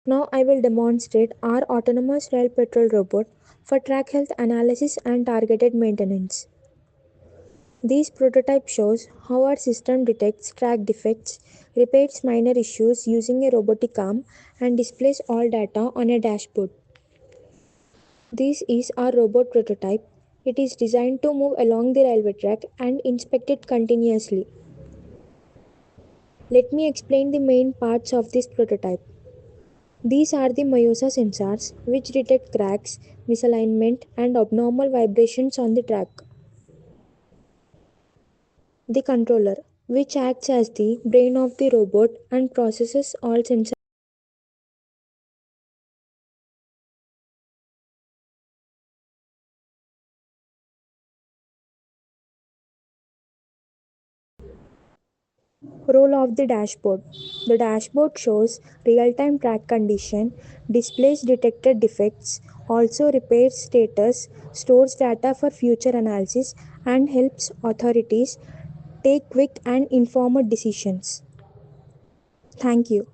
Now I will demonstrate our autonomous rail patrol robot for track health analysis and targeted maintenance. This prototype shows how our system detects track defects, repairs minor issues using a robotic arm, and displays all data on a dashboard. This is our robot prototype. It is designed to move along the railway track and inspect it continuously. Let me explain the main parts of this prototype. These are the MYOSA sensors, which detect cracks, misalignment, and abnormal vibrations on the track. The controller, which acts as the brain of the robot and processes all sensor. Role of the dashboard. The dashboard shows real-time track condition, displays detected defects, also repairs status, stores data for future analysis, and helps authorities take quick and informed decisions. Thank you.